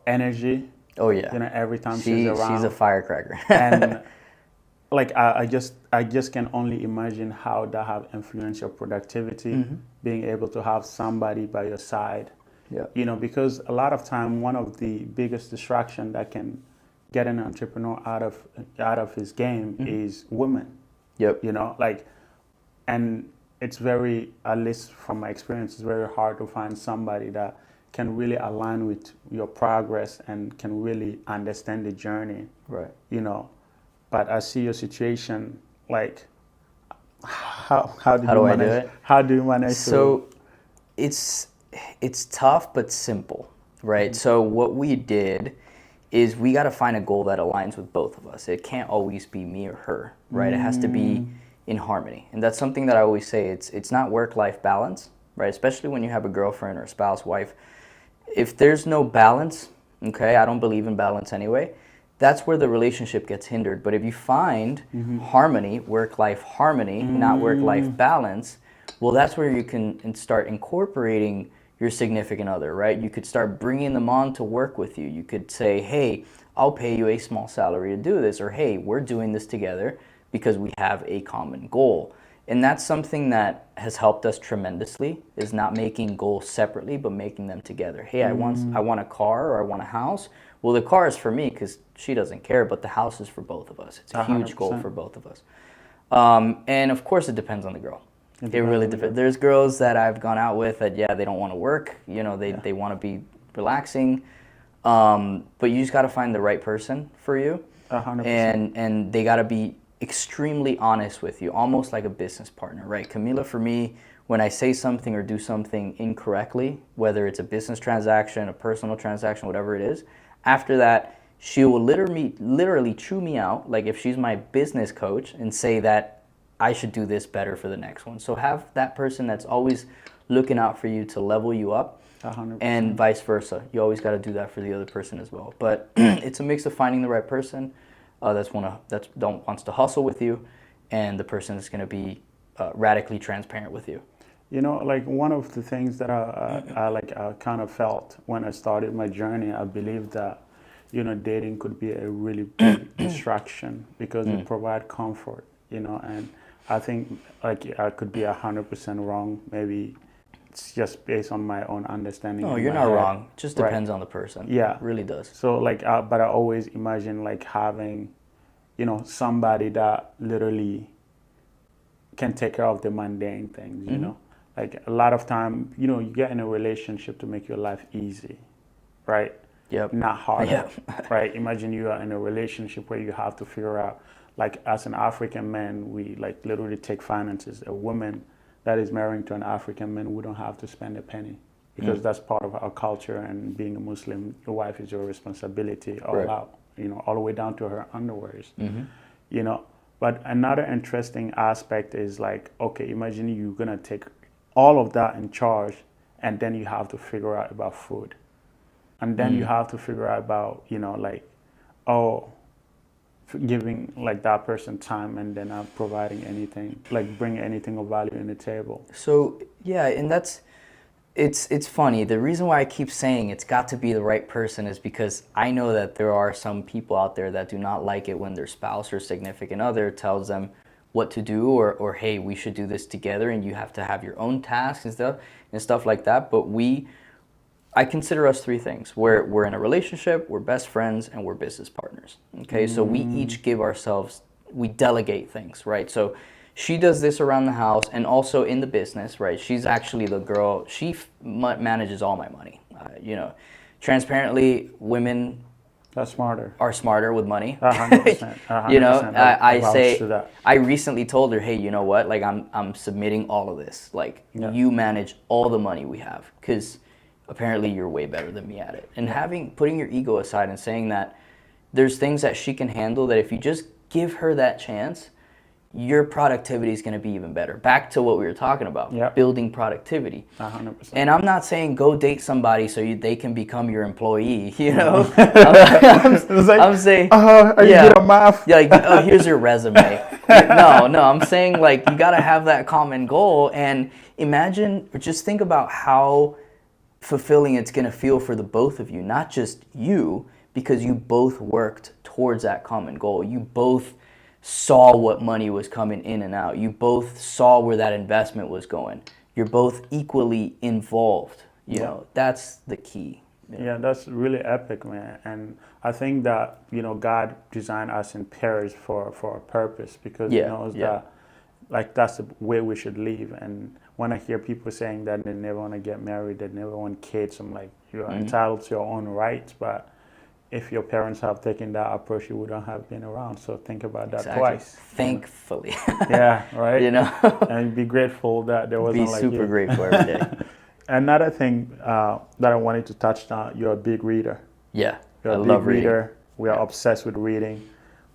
S2: energy.
S1: Oh yeah.
S2: Every time she's around.
S1: She's a firecracker.
S2: And like I just can only imagine how that have influenced your productivity, being able to have somebody by your side.
S1: Yeah.
S2: Because a lot of time one of the biggest distraction that can get an entrepreneur out of his game is women.
S1: Yep.
S2: Like, and it's very, at least from my experience, it's very hard to find somebody that can really align with your progress and can really understand the journey.
S1: Right.
S2: But I see your situation, like, how do
S1: How
S2: you
S1: do I do
S2: manage?
S1: it?
S2: How do you manage
S1: So it's tough but simple, right? So what we did is we got to find a goal that aligns with both of us. It can't always be me or her, right? It has to be in harmony. And that's something that I always say, it's not work-life balance, right? Especially when you have a girlfriend or a spouse, wife. If there's no balance, okay, I don't believe in balance anyway, that's where the relationship gets hindered. But if you find harmony, work-life harmony, not work-life balance, well, that's where you can start incorporating your significant other, right? You could start bringing them on to work with you. You could say, hey, I'll pay you a small salary to do this, or hey, we're doing this together because we have a common goal. And that's something that has helped us tremendously, is not making goals separately, but making them together. Hey, I want a car or I want a house. Well, the car is for me because she doesn't care, but the house is for both of us. It's a huge
S2: 100%.
S1: goal for both of us. And of course, it depends on the girl. It really depends. There's girls that I've gone out with that, they don't want to work. They want to be relaxing. But you just got to find the right person for you.
S2: 100%.
S1: And they got to be extremely honest with you, almost like a business partner, right? Camila, for me, when I say something or do something incorrectly, whether it's a business transaction, a personal transaction, whatever it is, after that, she will literally chew me out, like if she's my business coach, and say that I should do this better for the next one. So have that person that's always looking out for you to level you up,
S2: 100%.
S1: and vice versa. You always got to do that for the other person as well. But it's a mix of finding the right person that wants to hustle with you, and the person that's going to be radically transparent with you.
S2: Like one of the things that I kind of felt when I started my journey, I believe that dating could be a really big distraction because it provides comfort, and I think like I could be 100% wrong. Maybe it's just based on my own understanding.
S1: No, you're not wrong. It just depends on the person.
S2: Yeah,
S1: it really does.
S2: So like, but I always imagine like having, somebody that literally can take care of the mundane things. Like a lot of time, you get in a relationship to make your life easy, right?
S1: Yep.
S2: Not harder,
S1: Yep.
S2: right? Imagine you are in a relationship where you have to figure out, like as an African man, we like literally take finances. A woman that is married to an African man, we don't have to spend a penny because that's part of our culture. And being a Muslim, your wife is your responsibility all out, all the way down to her underwears, But another interesting aspect is like, okay, imagine you're gonna take all of that in charge, and then you have to figure out about food. And then you have to figure out about, giving like that person time, and then not providing anything, like bring anything of value in the table.
S1: So yeah, and it's funny. The reason why I keep saying it's got to be the right person is because I know that there are some people out there that do not like it when their spouse or significant other tells them what to do, or hey, we should do this together, and you have to have your own tasks and stuff like that. But I consider us three things. We're in a relationship, we're best friends, and we're business partners. Okay, so we each we delegate things, right? So she does this around the house and also in the business, right? She's actually the girl, she manages all my money. Transparently, women are smarter with money.
S2: 100%. 100%.
S1: I recently told her, hey, you know what? Like I'm submitting all of this. Like you manage all the money we have, because apparently you're way better than me at it. And putting your ego aside and saying that there's things that she can handle, that if you just give her that chance, your productivity is going to be even better. Back to what we were talking about, building productivity.
S2: 100%.
S1: And I'm not saying go date somebody so they can become your employee, I'm saying,
S2: get a math?
S1: Yeah, like, here's your resume. No, I'm saying like you got to have that common goal, and just think about how fulfilling it's going to feel for the both of you, not just you, because you both worked towards that common goal. You both saw what money was coming in and out. You both saw where that investment was going. You're both equally involved. You know, that's the key.
S2: Yeah, that's really epic, man. And I think that, you know, God designed us in pairs for a purpose, because He knows that, like, that's the way we should live. And when I hear people saying that they never want to get married, they never want kids, I'm like, you're entitled to your own rights, but if your parents have taken that approach, you wouldn't have been around. So think about that twice.
S1: Thankfully.
S2: Yeah, right?
S1: You know?
S2: And be grateful that there wasn't like you.
S1: Be super grateful every day.
S2: Another thing that I wanted to touch on, you're a big reader.
S1: Yeah,
S2: you're a big reader. We are obsessed with reading.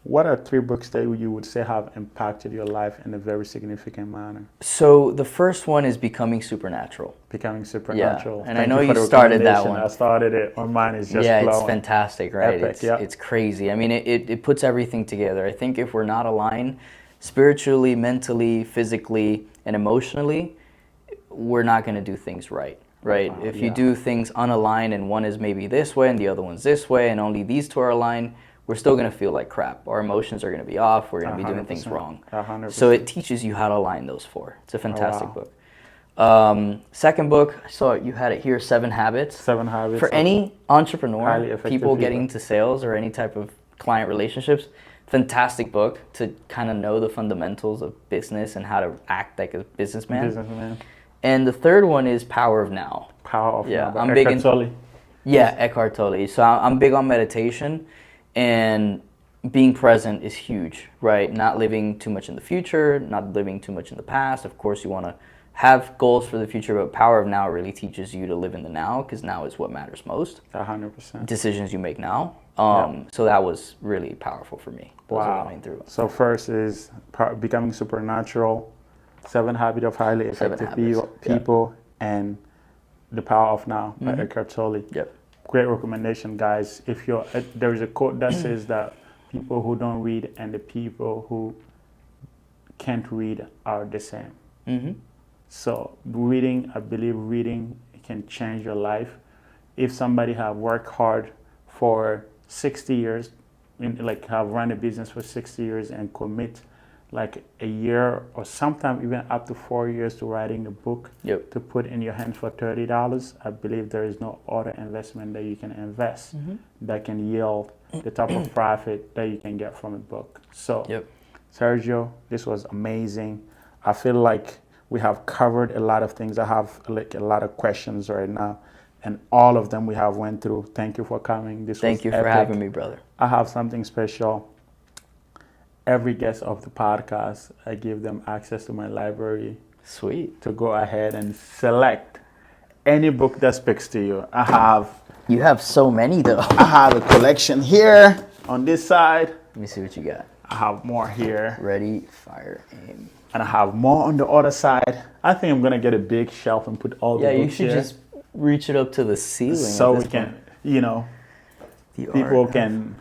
S2: What are 3 books that you would say have impacted your life in a very significant manner?
S1: So the first one is Becoming Supernatural.
S2: Becoming Supernatural.
S1: Yeah. And I know you started that one.
S2: I started it. My mind is just
S1: blowing.
S2: It's
S1: fantastic, right?
S2: Epic,
S1: it's crazy. I mean, it puts everything together. I think if we're not aligned spiritually, mentally, physically, and emotionally, we're not going to do things right? If you do things unaligned and one is maybe this way and the other one's this way and only these 2 are aligned, we're still going to feel like crap. Our emotions are going to be off. We're going to be doing things wrong.
S2: 100%.
S1: So it teaches you how to align those 4. It's a fantastic book. Second book, I saw you had it here, 7 Habits.
S2: 7 Habits.
S1: For any entrepreneur, people getting into sales or any type of client relationships, fantastic book to kind of know the fundamentals of business and how to act like a businessman. And the third one is Power of Now.
S2: Power of Now.
S1: I'm big in Eckhart Tolle. So I'm big on meditation, and being present is huge, right? Not living too much in the future, not living too much in the past. Of course, you want to have goals for the future, but Power of Now really teaches you to live in the now, because now is what matters most.
S2: 100%.
S1: Decisions you make now. So that was really powerful for me.
S2: Wow. So first is Becoming Supernatural, 7 Habits of Highly Effective People, and The Power of Now by Eckhart Tolle.
S1: Yep.
S2: Great recommendation, guys. If you're there's a quote that says that people who don't read and the people who can't read are the same. So reading, I believe reading can change your life. If somebody have worked hard for 60 years, like have run a business for 60 years and commit like a year or sometimes even up to 4 years to writing a book to put in your hands for $30, I believe there is no other investment that you can invest that can yield the type of profit that you can get from a book. So, Sergio, this was amazing. I feel like we have covered a lot of things. I have like a lot of questions right now, and all of them we have went through. Thank you for coming.
S1: Thank you for having me, brother.
S2: I have something special. Every guest of the podcast, I give them access to my library.
S1: Sweet.
S2: To go ahead and select any book that speaks to you.
S1: You have so many though.
S2: I have a collection here on this side.
S1: Let me see what you got.
S2: I have more here.
S1: Ready, fire, aim.
S2: And I have more on the other side. I think I'm gonna get a big shelf and put all the books here.
S1: Yeah, you should just reach it up to the ceiling.
S2: So we can, people can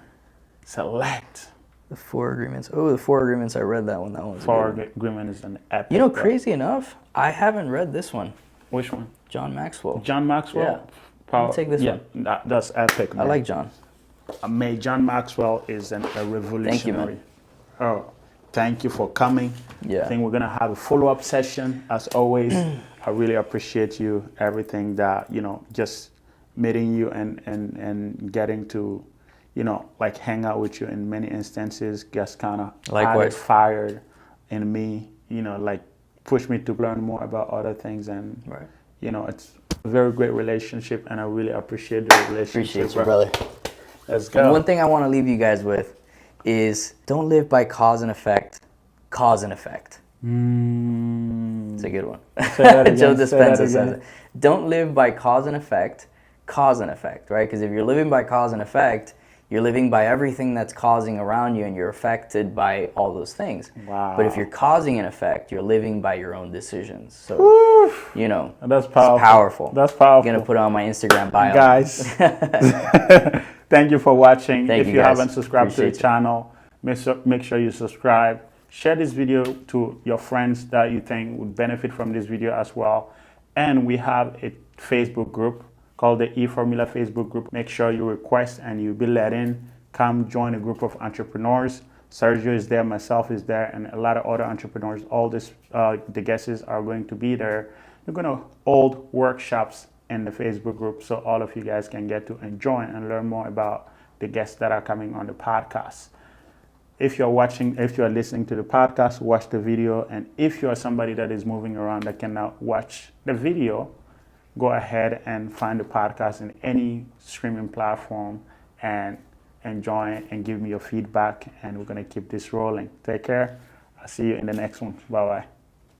S2: select.
S1: The 4 Agreements. Oh, the 4 Agreements. I read that one. That one's
S2: 4 Agreements is an epic.
S1: You know, crazy enough, I haven't read this one.
S2: Which one?
S1: John Maxwell.
S2: John Maxwell?
S1: Yeah. I'll take this one.
S2: That's epic, man.
S1: I like John.
S2: John Maxwell is a revolutionary.
S1: Thank you, man.
S2: Oh, thank you for coming.
S1: Yeah.
S2: I think we're going to have a follow-up session. As always, I really appreciate you, everything that, just meeting you and getting to, like hang out with you in many instances, just kind of added fire in me, like push me to learn more about other things. And, it's a very great relationship, and I really appreciate the relationship.
S1: Appreciate you, brother.
S2: Let's go.
S1: And one thing I want to leave you guys with is don't live by cause and effect, cause and effect. It's a good one. Joe Dispenza says it. Don't live by cause and effect, right? Because if you're living by cause and effect, you're living by everything that's causing around you, and you're affected by all those things.
S2: Wow.
S1: But if you're causing an effect, you're living by your own decisions. So,
S2: that's powerful.
S1: It's powerful.
S2: That's powerful.
S1: I'm going to put it on my Instagram bio.
S2: Guys, thank you for watching. If you haven't subscribed to the channel, make sure you subscribe. Share this video to your friends that you think would benefit from this video as well. And we have a Facebook group called the E-Formula Facebook group. Make sure you request and you'll be let in. Come join a group of entrepreneurs Sergio is there, myself is there, and a lot of other entrepreneurs. All this, the guests are going to be there. We're going to hold workshops in the Facebook group so all of you guys can get to enjoy and learn more about the guests that are coming on the podcast. If you're listening to the podcast, watch the video. And if you're somebody that is moving around that cannot watch the video, go ahead and find the podcast in any streaming platform and enjoy and give me your feedback. And we're going to keep this rolling. Take care. I'll see you in the next one. Bye-bye.